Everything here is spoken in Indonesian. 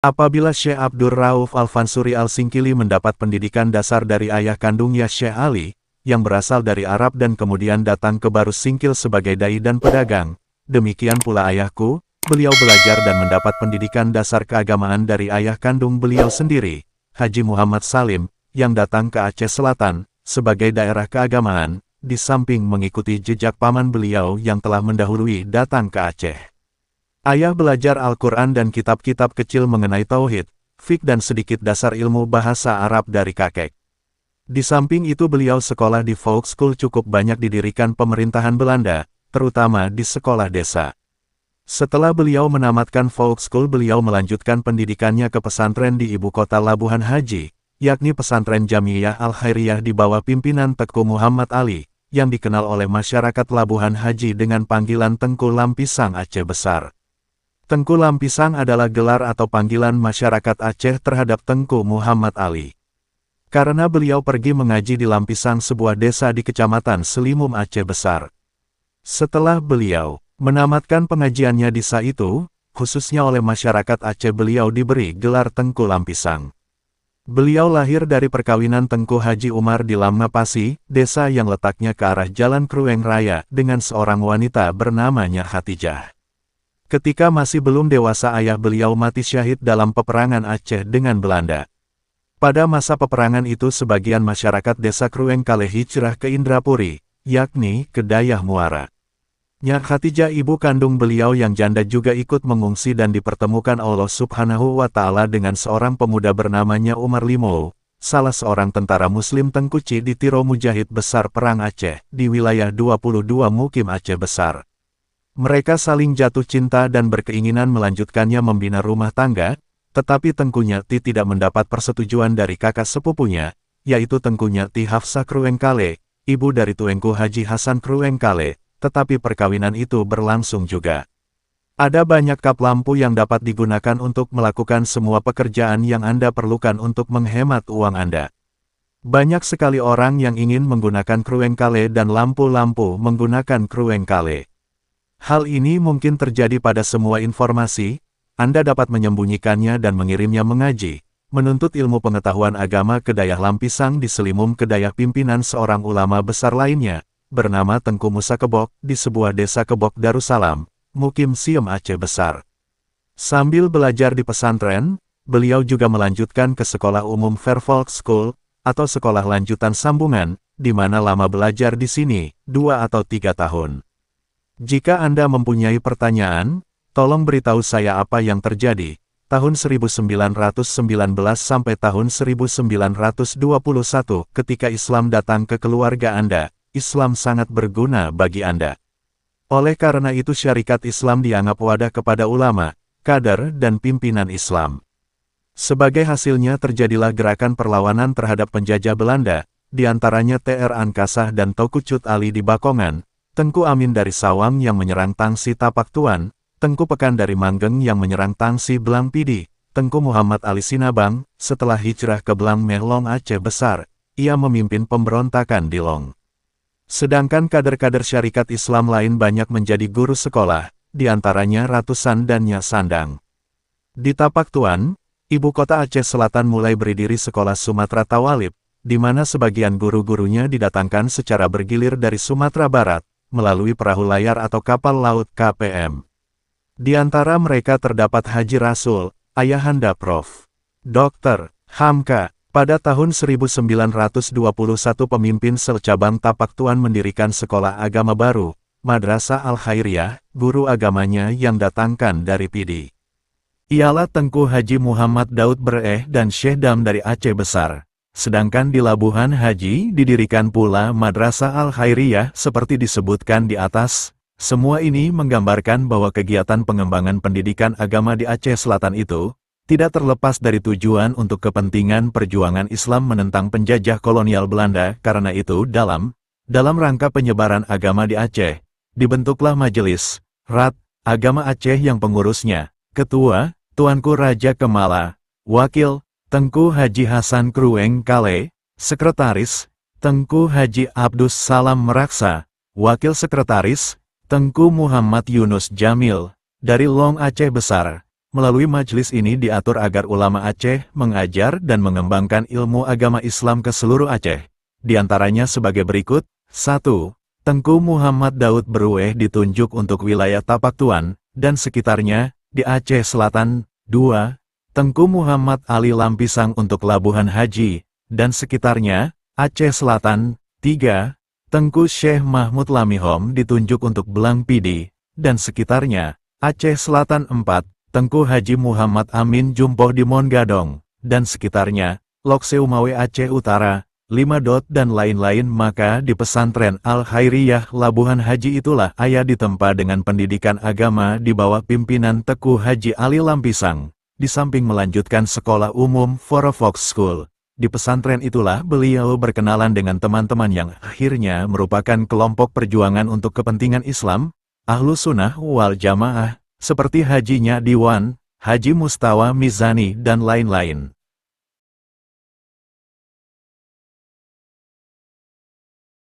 Apabila Syekh Abdur Rauf Al-Fansuri Al-Singkili mendapat pendidikan dasar dari ayah kandungnya Syekh Ali, yang berasal dari Arab dan kemudian datang ke Barus Singkil sebagai dai dan pedagang, demikian pula ayahku, beliau belajar dan mendapat pendidikan dasar keagamaan dari ayah kandung beliau sendiri, Haji Muhammad Salim, yang datang ke Aceh Selatan, sebagai daerah keagamaan, di samping mengikuti jejak paman beliau yang telah mendahului datang ke Aceh. Ayah belajar Al-Quran dan kitab-kitab kecil mengenai tauhid, fiqh dan sedikit dasar ilmu bahasa Arab dari kakek. Di samping itu beliau sekolah di Volkschool cukup banyak didirikan pemerintahan Belanda, terutama di sekolah desa. Setelah beliau menamatkan Volkschool beliau melanjutkan pendidikannya ke pesantren di ibu kota Labuhan Haji, yakni pesantren Jamiyah Al-Khairiyah di bawah pimpinan Tengku Muhammad Ali, yang dikenal oleh masyarakat Labuhan Haji dengan panggilan Tengku Lampisang Aceh Besar. Tengku Lampisang adalah gelar atau panggilan masyarakat Aceh terhadap Tengku Muhammad Ali. Karena beliau pergi mengaji di Lampisang sebuah desa di Kecamatan Selimum Aceh Besar. Setelah beliau menamatkan pengajiannya di desa itu, khususnya oleh masyarakat Aceh beliau diberi gelar Tengku Lampisang. Beliau lahir dari perkawinan Tengku Haji Umar di Lamapasi, desa yang letaknya ke arah Jalan Krueng Raya, dengan seorang wanita bernamanya Khatijah. Ketika masih belum dewasa ayah beliau mati syahid dalam peperangan Aceh dengan Belanda. Pada masa peperangan itu sebagian masyarakat desa Krueng Kale hijrah ke Indrapuri, yakni ke Dayah Muara. Nyak Khatijah ibu kandung beliau yang janda juga ikut mengungsi dan dipertemukan Allah Subhanahu wa Ta'ala dengan seorang pemuda bernamanya Umar Limo, salah seorang tentara muslim Tengkuci di Tiro Mujahid Besar Perang Aceh, di wilayah 22 Mukim Aceh Besar. Mereka saling jatuh cinta dan berkeinginan melanjutkannya membina rumah tangga, tetapi Tengku Nyati tidak mendapat persetujuan dari kakak sepupunya, yaitu Tengku Nyati Hafsah Krueng Kale, ibu dari Tuengku Haji Hasan Krueng Kale, tetapi perkawinan itu berlangsung juga. Ada banyak kap lampu yang dapat digunakan untuk melakukan semua pekerjaan yang Anda perlukan untuk menghemat uang Anda. Banyak sekali orang yang ingin menggunakan Krueng Kale dan lampu-lampu menggunakan Krueng Kale. Hal ini mungkin terjadi pada semua informasi, Anda dapat menyembunyikannya dan mengirimnya mengaji, menuntut ilmu pengetahuan agama ke Dayah Lampisang di Selimum ke Dayah pimpinan seorang ulama besar lainnya, bernama Tengku Musa Kebok, di sebuah desa Kebok Darussalam, Mukim Siem Aceh Besar. Sambil belajar di pesantren, beliau juga melanjutkan ke sekolah umum Volkschool, atau sekolah lanjutan sambungan, di mana lama belajar di sini, 2 atau 3 tahun. Jika Anda mempunyai pertanyaan, tolong beritahu saya apa yang terjadi. Tahun 1919 sampai tahun 1921 ketika Islam datang ke keluarga Anda, Islam sangat berguna bagi Anda. Oleh karena itu syarikat Islam dianggap wadah kepada ulama, kader dan pimpinan Islam. Sebagai hasilnya terjadilah gerakan perlawanan terhadap penjajah Belanda, di antaranya Tr. Ankasah dan Teuku Cut Ali di Bakongan, Tengku Amin dari Sawang yang menyerang Tangsi Tapak Tuan, Tengku Pekan dari Manggeng yang menyerang Tangsi Belang Pidi, Tengku Muhammad Ali Sinabang, setelah hijrah ke Belang Mehlong Aceh Besar, ia memimpin pemberontakan di Long. Sedangkan kader-kader syarikat Islam lain banyak menjadi guru sekolah, di antaranya Ratusan dan Nyak Sandang. Di Tapak Tuan, ibu kota Aceh Selatan mulai berdiri sekolah Sumatera Tawalib, di mana sebagian guru-gurunya didatangkan secara bergilir dari Sumatera Barat, melalui perahu layar atau kapal laut KPM. Di antara mereka terdapat Haji Rasul, ayahanda Prof. Dr. Hamka. Pada tahun 1921 pemimpin sel cabang Tapak Tuan mendirikan sekolah agama baru, Madrasah Al-Khairiyah, guru agamanya yang datangkan dari Pidi. Ialah Tengku Haji Muhammad Daud Bereh dan Syekh Dam dari Aceh Besar. Sedangkan di Labuhan Haji didirikan pula Madrasah Al-Khairiyah seperti disebutkan di atas. Semua ini menggambarkan bahwa kegiatan pengembangan pendidikan agama di Aceh Selatan itu tidak terlepas dari tujuan untuk kepentingan perjuangan Islam menentang penjajah kolonial Belanda. Karena itu dalam rangka penyebaran agama di Aceh, dibentuklah Majelis Rat Agama Aceh yang pengurusnya, Ketua, Tuanku Raja Kemala, Wakil, Tengku Haji Hasan Krueng Kale, Sekretaris, Tengku Haji Abdus Salam Meraksa, Wakil Sekretaris, Tengku Muhammad Yunus Jamil, dari Long Aceh Besar, Melalui majelis ini diatur agar ulama Aceh mengajar dan mengembangkan ilmu agama Islam ke seluruh Aceh. Di antaranya sebagai berikut: 1. Tengku Muhammad Daud Berweh ditunjuk untuk wilayah Tapak Tuan dan sekitarnya di Aceh Selatan. 2. Tengku Muhammad Ali Lampisang untuk Labuhan Haji dan sekitarnya, Aceh Selatan. 3. Tengku Syekh Mahmud Lamihom ditunjuk untuk Belang Pidi dan sekitarnya, Aceh Selatan. 4. Tengku Haji Muhammad Amin Jumpoh di Mongadong dan sekitarnya, Lok Seumawe Aceh Utara. 5. Dan lain-lain. Maka di pesantren Al-Khairiyah Labuhan Haji itulah Ayah ditempa dengan pendidikan agama di bawah pimpinan Tengku Haji Ali Lampisang, di samping melanjutkan sekolah umum Forefox School. Di pesantren itulah beliau berkenalan dengan teman-teman yang akhirnya merupakan kelompok perjuangan untuk kepentingan Islam, Ahlus Sunnah wal Jamaah, seperti Haji Nya Diwan, Haji Mustawa Mizani dan lain-lain.